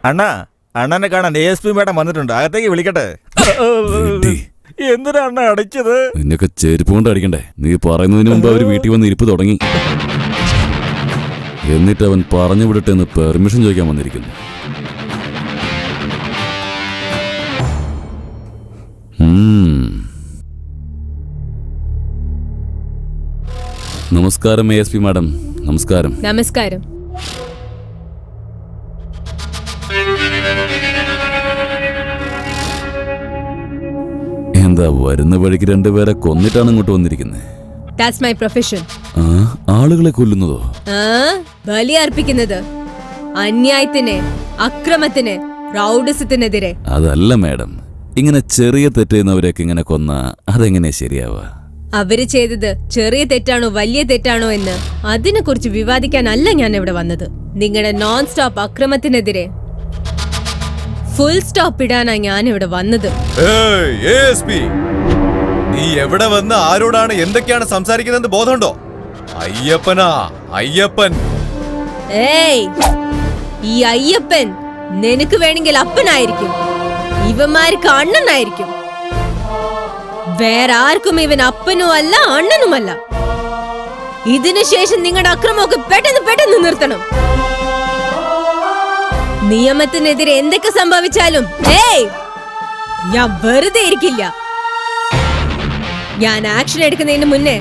അണ്ണാ, അണ്ണനെ കാണാൻ ASP madam വന്നിട്ടുണ്ട്, അകത്തേക്ക് വിളിക്കട്ടെ. എന്തിനാ അണ്ണ അടിച്ചത്? നിന്നൊക്കെ ചെരുപ്പ് കൊണ്ട് അടിക്കണ്ടേ? നീ പറയുന്നതിന് മുമ്പ് അവര് വീട്ടിൽ വന്ന് ഇരിപ്പ് തുടങ്ങി. എന്നിട്ട് അവൻ പറഞ്ഞു വിടട്ടെ എന്ന് പെർമിഷൻ ചോദിക്കാൻ വന്നിരിക്കുന്നു. നമസ്കാരം ASP മാഡം. നമസ്കാരം. നമസ്കാരം. എന്താ വരുന്ന വഴിക്ക് രണ്ടുപേരെ കൊന്നിട്ടാണ് ഇങ്ങോട്ട് വന്നിരിക്കുന്നത്? That's my profession. ആളുകളെ കൊല്ലുന്നതോ? ബലി അർപ്പിക്കുന്നത് അന്യായത്തിന്, അക്രമത്തിന്, റൗഡിസത്തിനെതിരെ. അതല്ല മാഡം, ഇങ്ങനെ ചെറിയ തെറ്റുന്നവരെയൊക്കെ ഇങ്ങനെ കൊന്ന അതെങ്ങനെ ശരിയാവാ? അവര് ചെയ്തത് ചെറിയ തെറ്റാണോ വലിയ തെറ്റാണോ എന്ന് അതിനെ കുറിച്ച് വിവാദിക്കാനല്ല ഞാൻ ഇവിടെ വന്നത്. നിങ്ങളുടെ നോൺ സ്റ്റോപ്പ് അക്രമത്തിനെതിരെ ഫുൾ സ്റ്റോപ്പ് ഇടാനാ ഞാൻ ഇവിടെ വന്നത്. നീ എവിടെ വന്ന് ആരോടാണ് എന്തൊക്കെയാണ് സംസാരിക്കുന്നത് ബോധമുണ്ടോ? അയ്യപ്പനാ, അയ്യപ്പൻ. ഏയ്, ഈ അയ്യപ്പൻ നിനക്ക് വേണമെങ്കിൽ അപ്പനായിരിക്കും, ഇവന്മാർക്ക് അണ്ണനായിരിക്കും. വേറെ ആർക്കും ഇവൻ അപ്പനും അല്ല അണ്ണനുമല്ല. ഇതിനുശേഷം നിങ്ങളുടെ അക്രമമൊക്കെ പെട്ടെന്ന് നിർത്തണം. നിയമത്തിനെതിരെ എന്തൊക്കെ സംഭവിച്ചാലും ഞാൻ വെറുതെ ഇരിക്കില്ല. ഞാൻ ആക്ഷൻ എടുക്കുന്നതിന് മുന്നേ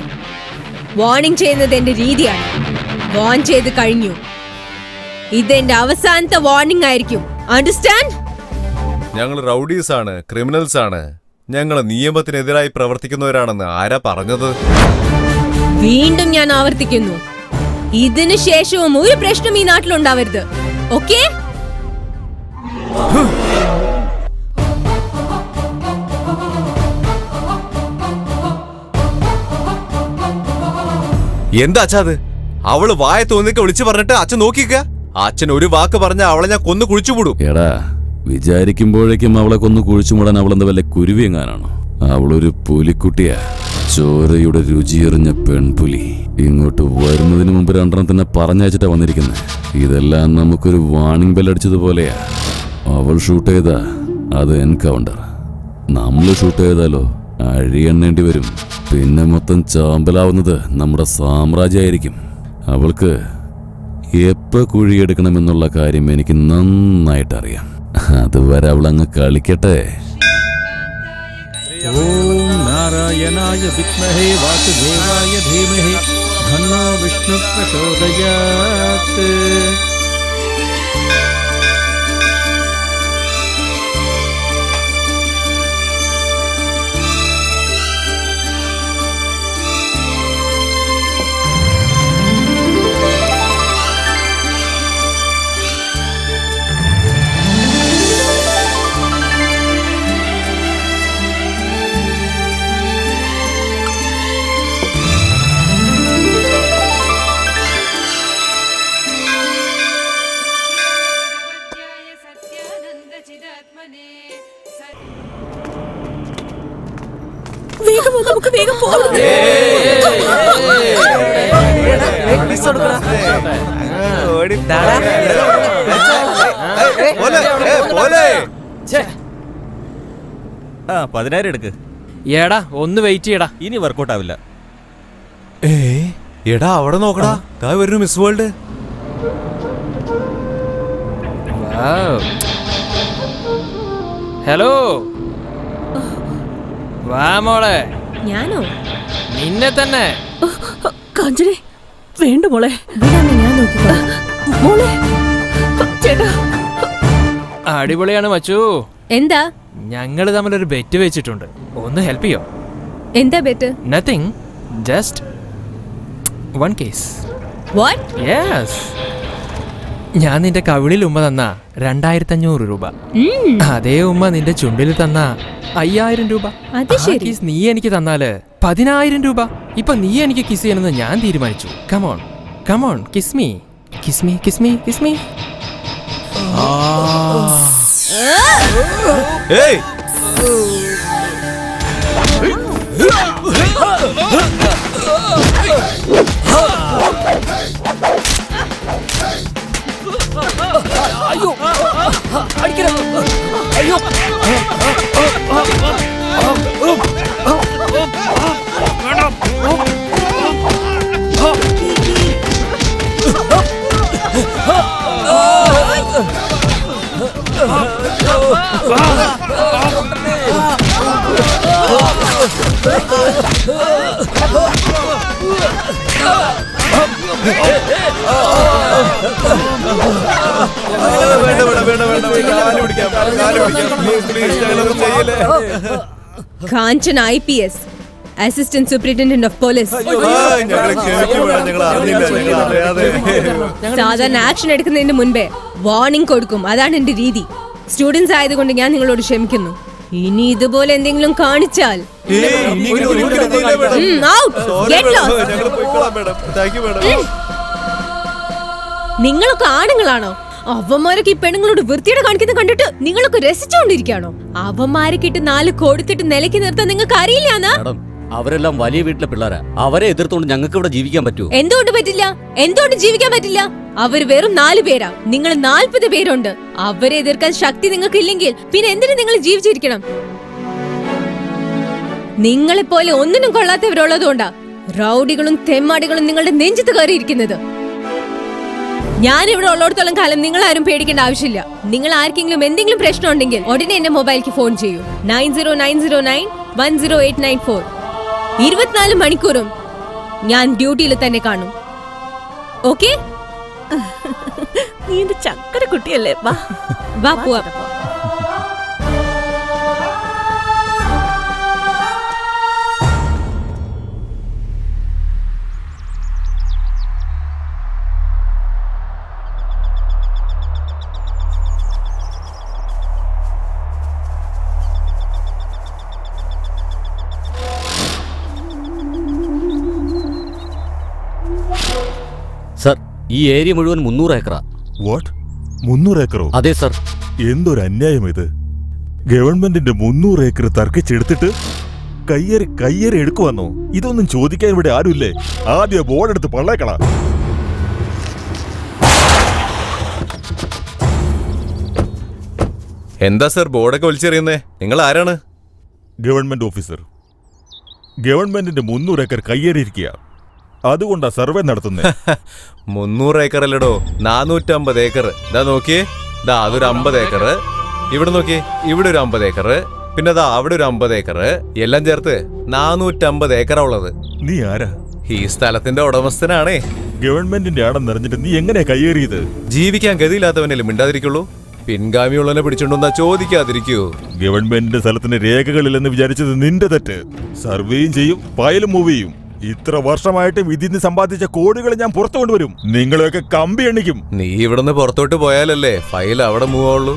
വാർണിംഗ് ചെയ്യുന്നത് എന്റെ രീതിയാണ്. വാൺ ചെയ്ത് കഴിഞ്ഞു. ഇതെന്റെ അവസാനത്തെ വാർണിംഗ് ആയിരിക്കും. അണ്ടർസ്റ്റാൻഡ്? ഞങ്ങൾ റൗഡീസ് ആണ്, ക്രിമിനൽസ് ആണ്. ഞങ്ങൾ നിയമത്തിനെതിരായി പ്രവർത്തിക്കുന്നവരാണെന്ന് ആരാ പറഞ്ഞത്? വീണ്ടും ഞാൻ ആവർത്തിക്കുന്നു, ഇതിനു ശേഷവും ഒരു പ്രശ്നം ഈ നാട്ടിലുണ്ടാവരുത്. ഓക്കേ? എന്താ അച്ഛാ അത്? അവള് വായ തോന്നിക്ക വിളിച്ചു പറഞ്ഞിട്ട് അച്ഛൻ നോക്കിക്ക. അച്ഛൻ ഒരു വാക്ക് പറഞ്ഞ അവളെ ഞാൻ കൊന്നു കുഴിച്ചുമൂടും. എടാ, വിചാരിക്കുമ്പോഴേക്കും അവളെ കൊന്നു കുഴിച്ചുമൂടാൻ അവളെന്താ വല്ല കുരുവി എങ്ങാനാണോ? അവളൊരു പുലിക്കുട്ടിയാ, ചോരയുടെ രുചിയെറിഞ്ഞ പെൺപുലി. ഇങ്ങോട്ട് വരുന്നതിന് മുമ്പ് രണ്ടെണ്ണത്തിനെ പറഞ്ഞയച്ചിട്ടാ വന്നിരിക്കുന്നത്. ഇതെല്ലാം നമുക്കൊരു വാണിംഗ് ബെല്ലടിച്ചതുപോലെയാ. അവൾ ഷൂട്ട് ചെയ്താ അത് എൻകൗണ്ടർ. നമ്മൾ ഷൂട്ട് ചെയ്താലോ അഴിയെണ്ണേണ്ടി വരും. പിന്നെ മൊത്തം ചാമ്പലാവുന്നത് നമ്മുടെ സാമ്രാജ്യമായിരിക്കും. അവൾക്ക് എപ്പോ കുഴിയെടുക്കണമെന്നുള്ള കാര്യം എനിക്ക് നന്നായിട്ടറിയാം. അതുവരെ അവളങ്ങ് കളിക്കട്ടെ. ഓം നാരായണായ വിദ്മഹേ വാസുദേവായ ധീമഹി തന്നോ വിഷ്ണു പ്രചോദയാത്. ആ 10,000 എടുക്ക്. എടാ ഒന്ന് വെയിറ്റ് ചെയ്യടാ, ഇനി വർക്കൗട്ട് ആവില്ല. എടാ അവിടെ നോക്കടാ, വരുന്നു മിസ് വേൾഡ്. ഹലോ, വാ മോളെ. ഞാനോ? നിന്നെ തന്നെ. കാഞ്ചനെ വേണ്ട മോളെ, ഞാൻ നോക്കിക്കോളാം. മോളെ ചേട്ടാ. അടിപൊളിയാണ് മച്ചു. എന്താ? ഞങ്ങൾ തമ്മിലൊരു ബെറ്റ് വെച്ചിട്ടുണ്ട്, ഒന്ന് ഹെൽപ്പ് ചെയ്യോ? എന്താ bet? Nothing, just one case. What? Yes, ഞാൻ നിന്റെ കവിളിൽ ഉമ്മ തന്ന 2500 രൂപ, അതേ ഉമ്മ നിന്റെ ചുണ്ടിൽ തന്ന 5000 രൂപ. കിസ് നീ എനിക്ക് തന്നാല് 10000 രൂപ. ഇപ്പൊ നീ എനിക്ക് കിസ് ചെയ്യണമെന്ന് ഞാൻ തീരുമാനിച്ചു. Come on come on, kiss me kiss me kiss me kiss me. വേണ്ട വേണ്ട വേണ്ട വേണ്ട കാല് പിടിക്കാം, കാല് പിടിക്കാം. Please, please, ഞങ്ങളൊന്നും ചെയ്യല്ലേ. Kanchan IPS assistant superintendent of police. ഞങ്ങളെ ക്ഷമിക്കൂ മേഡം, ഞങ്ങൾ അറിഞ്ഞില്ല, ഞങ്ങൾ അറിയാതെ. സാധാരണ ആക്ഷൻ എടുക്കുന്നതിന് മുൻപേ വാർണിംഗ് കൊടുക്കും, അതാണ് എന്റെ രീതി. സ്റ്റുഡൻസ് ആയതുകൊണ്ട് ഞാൻ നിങ്ങളോട് ക്ഷമിക്കുന്നു. ഇനി ഇതുപോലെ എന്തെങ്കിലും കാണിച്ചാൽ ഇനിയെങ്കിലും ഒരിക്കലും ചെയ്യില്ല madam. out. Sorry Get madam, lost. ഞങ്ങൾ പോയിക്കോളാം മേഡം. Thank you madam. നിങ്ങളൊക്കെ ആണുങ്ങളാണോ? അവന്മാരൊക്കെ ഈ പെണ്ണുങ്ങളോട് വൃത്തിയുടെ കാണിക്കുന്നത് കണ്ടിട്ട് നിങ്ങളൊക്കെ രസിച്ചുകൊണ്ടിരിക്കുകയാണോ? അവന്മാരൊക്കെ ഇട്ട് 4 കൊടുത്തിട്ട് നിലയ്ക്ക് നിർത്താൻ നിങ്ങൾക്ക് അറിയില്ലാന്നാ? മാഡം, അവരെല്ലാം വലിയ വീട്ടിലെ പിള്ളേരാ. അവരെ എതിർത്തുകൊണ്ട് ഞങ്ങൾക്ക് ഇവിടെ ജീവിക്കാൻ പറ്റുമോ? എന്തുകൊണ്ട് പറ്റില്ല? എന്തുകൊണ്ട് ജീവിക്കാൻ പറ്റില്ല? അവര് വെറും 4 പേരാ, നിങ്ങൾ 40 പേരുണ്ട്. അവരെ എതിർക്കാൻ ശക്തി നിങ്ങൾക്ക് ഇല്ലെങ്കിൽ പിന്നെ എന്തിനു നിങ്ങൾ ജീവിച്ചിരിക്കണം? നിങ്ങളെപ്പോലെ ഒന്നിനും കൊള്ളാത്തവരുള്ളതുകൊണ്ടാ റൗഡികളും തെമ്മാടികളും നിങ്ങളുടെ നെഞ്ചത്ത് കയറിയിരിക്കുന്നത്. ഞാൻ ഇവിടെ ഉള്ളിടത്തോളം കാലം നിങ്ങൾ ആരും പേടിക്കേണ്ട ആവശ്യമില്ല. നിങ്ങൾ ആർക്കെങ്കിലും എന്തെങ്കിലും പ്രശ്നം ഉണ്ടെങ്കിൽ ഉടനെ എന്റെ മൊബൈലിലേക്ക് ഫോൺ ചെയ്യൂ. 9090910894. 24 മണിക്കൂറും ഞാൻ ഡ്യൂട്ടിയിൽ തന്നെ കാണും. ഓക്കെ? നീ എന്റെ ചക്കര കുട്ടിയല്ലേ? വാ വാ പോവാം. സർ, ഈ ഏരിയ മുഴുവൻ 300 ഏക്കറാ. വാട്ട്? 300 ഏക്കറോ? അതെ സർ. എന്തൊരു അന്യായം ഇത്! ഗവൺമെന്റിന്റെ 300 ഏക്കർ തർക്കിച്ചെടുത്തിട്ട് കയ്യേറി എടുക്കുവന്നോ? ഇതൊന്നും ചോദിക്കാൻ ഇവിടെ ആരുമില്ലേ? ആദ്യം ബോർഡെടുത്ത് പള്ളേക്കളാ. എന്താ സർ ബോർഡൊക്കെ വലിച്ചെറിയുന്നേ? നിങ്ങൾ ആരാണ്? Government officer. ഗവൺമെന്റിന്റെ 300 ഏക്കർ കയ്യേറിയിരിക്കുക. അതുകൊണ്ടാ സർവേ നടത്തുന്നത്. 300 ഏക്കർ അല്ലടോ, 450 ഏക്കർ. ഇതാ നോക്കിയേ, ഇതാ അതൊരു 50 ഏക്കർ. ഇവിടെ നോക്കിയേ, ഇവിടെ ഒരു 50 ഏക്കർ. പിന്നെ ദാ അവിടെ ഒരു 50 ഏക്കർ. എല്ലാം ചേർത്ത് 450 ഏക്കറാ ഉള്ളത്. നീ ആരാ? ഈ സ്ഥലത്തിന്റെ ഉടമസ്ഥനാണേ. ഗവൺമെന്റിന്റെ ആടം നിറഞ്ഞിട്ട് നീ എങ്ങനെയാ കയ്യേറിയത്? ജീവിക്കാൻ ഗതിയില്ലാത്തവനല്ലേ മിണ്ടാതിരിക്കുള്ളൂ. പിൻഗാമിയുള്ളവനെ പിടിച്ചോണ്ടെന്നാ ചോദിക്കാതിരിക്കൂ. ഗവൺമെന്റിന്റെ സ്ഥലത്തിന് രേഖകളില്ലെന്ന് വിചാരിച്ചത് നിന്റെ തെറ്റ്. സർവേയും ചെയ്യും, ഫയലും മൂവ് ചെയ്യും. ഇത്ര വർഷമായിട്ടും ഇതിന് സമ്പാദിച്ച കോടികൾ ഞാൻ പുറത്തു കൊണ്ടുവരും. നിങ്ങളെയൊക്കെ കമ്പി എണ്ണിക്കും. നീ ഇവിടുന്ന് പുറത്തോട്ട് പോയാലല്ലേ ഫയൽ അവിടെ മൂവുള്ളൂ.